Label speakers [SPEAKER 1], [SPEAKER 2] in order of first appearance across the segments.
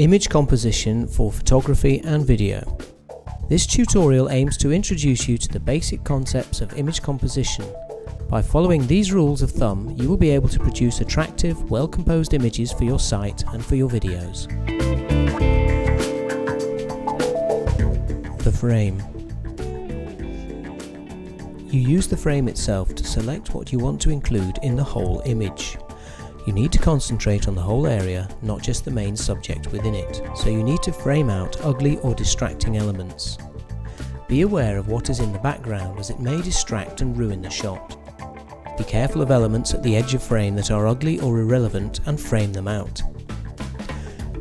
[SPEAKER 1] Image composition for photography and video. This tutorial aims to introduce you to the basic concepts of image composition. By following these rules of thumb, you will be able to produce attractive, well-composed images for your site and for your videos. The frame. You use the frame itself to select what you want to include in the whole image. You need to concentrate on the whole area, not just the main subject within it, so you need to frame out ugly or distracting elements. Be aware of what is in the background, as it may distract and ruin the shot. Be careful of elements at the edge of frame that are ugly or irrelevant and frame them out.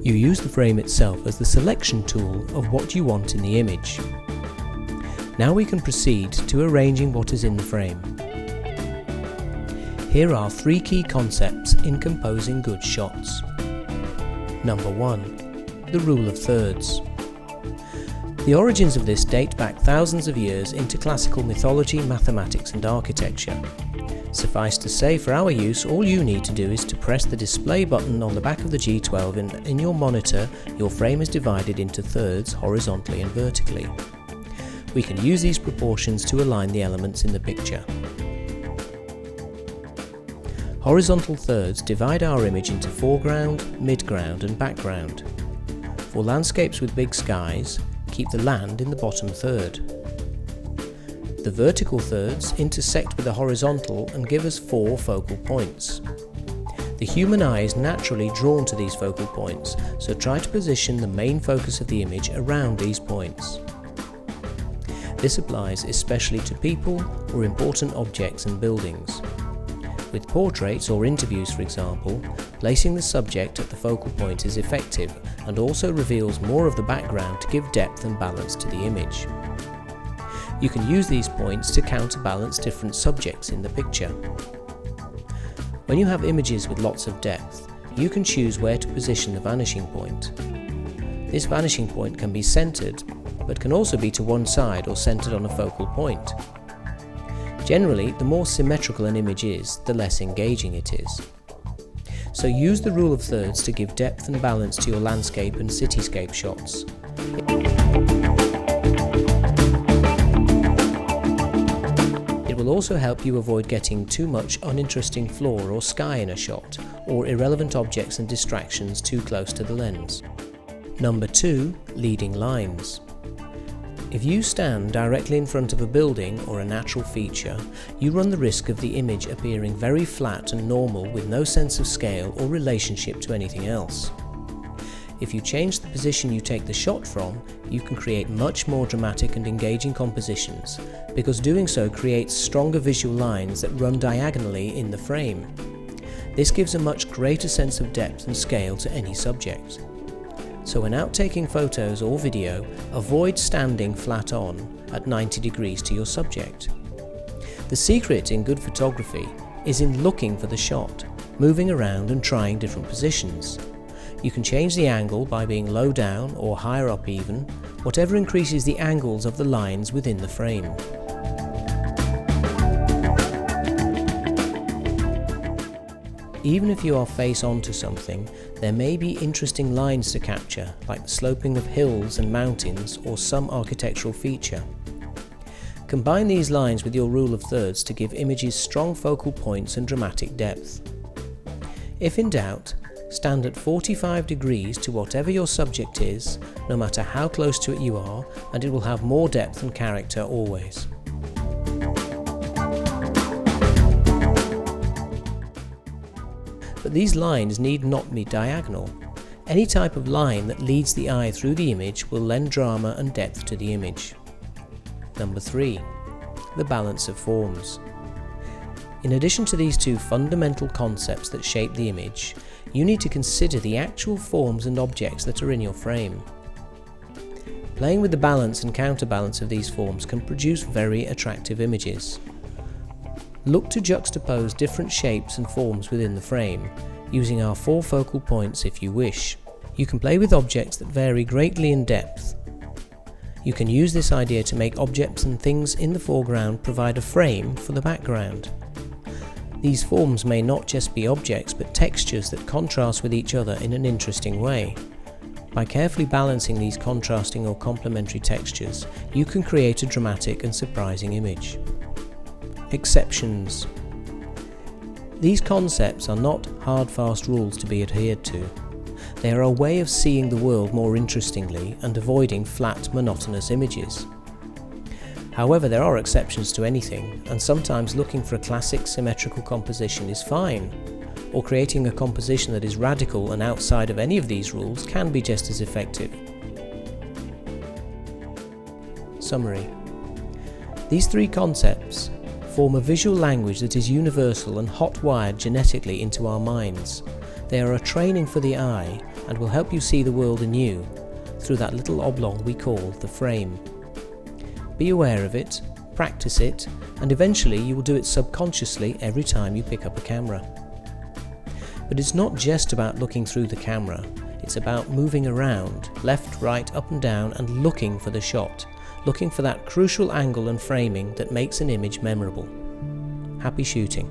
[SPEAKER 1] You use the frame itself as the selection tool of what you want in the image. Now we can proceed to arranging what is in the frame. Here are 3 key concepts in composing good shots. Number 1. The rule of thirds. The origins of this date back thousands of years into classical mythology, mathematics and architecture. Suffice to say, for our use, all you need to do is to press the display button on the back of the G12 and in your monitor your frame is divided into thirds horizontally and vertically. We can use these proportions to align the elements in the picture. Horizontal thirds divide our image into foreground, midground and background. For landscapes with big skies, keep the land in the bottom third. The vertical thirds intersect with the horizontal and give us 4 focal points. The human eye is naturally drawn to these focal points, so try to position the main focus of the image around these points. This applies especially to people or important objects and buildings. With portraits or interviews, for example, placing the subject at the focal point is effective and also reveals more of the background to give depth and balance to the image. You can use these points to counterbalance different subjects in the picture. When you have images with lots of depth, you can choose where to position the vanishing point. This vanishing point can be centered, but can also be to one side or centered on a focal point. Generally, the more symmetrical an image is, the less engaging it is. So use the rule of thirds to give depth and balance to your landscape and cityscape shots. It will also help you avoid getting too much uninteresting floor or sky in a shot, or irrelevant objects and distractions too close to the lens. Number 2. Leading lines. If you stand directly in front of a building or a natural feature, you run the risk of the image appearing very flat and normal with no sense of scale or relationship to anything else. If you change the position you take the shot from, you can create much more dramatic and engaging compositions, because doing so creates stronger visual lines that run diagonally in the frame. This gives a much greater sense of depth and scale to any subject. So when out taking photos or video, avoid standing flat on at 90 degrees to your subject. The secret in good photography is in looking for the shot, moving around and trying different positions. You can change the angle by being low down or higher up even, whatever increases the angles of the lines within the frame. Even if you are face on to something, there may be interesting lines to capture, like the sloping of hills and mountains or some architectural feature. Combine these lines with your rule of thirds to give images strong focal points and dramatic depth. If in doubt, stand at 45 degrees to whatever your subject is, no matter how close to it you are, and it will have more depth and character always. But these lines need not be diagonal. Any type of line that leads the eye through the image will lend drama and depth to the image. Number 3. The balance of forms. In addition to these 2 fundamental concepts that shape the image, you need to consider the actual forms and objects that are in your frame. Playing with the balance and counterbalance of these forms can produce very attractive images. Look to juxtapose different shapes and forms within the frame, using our 4 focal points if you wish. You can play with objects that vary greatly in depth. You can use this idea to make objects and things in the foreground provide a frame for the background. These forms may not just be objects but textures that contrast with each other in an interesting way. By carefully balancing these contrasting or complementary textures, you can create a dramatic and surprising image. Exceptions. These concepts are not hard, fast rules to be adhered to. They are a way of seeing the world more interestingly and avoiding flat, monotonous images. However, there are exceptions to anything, and sometimes looking for a classic symmetrical composition is fine, or creating a composition that is radical and outside of any of these rules can be just as effective. Summary. These three concepts form a visual language that is universal and hot-wired genetically into our minds. They are a training for the eye and will help you see the world anew through that little oblong we call the frame. Be aware of it, practice it, and eventually you will do it subconsciously every time you pick up a camera. But it's not just about looking through the camera, it's about moving around, left, right, up and down, and looking for the shot, looking for that crucial angle and framing that makes an image memorable. Happy shooting.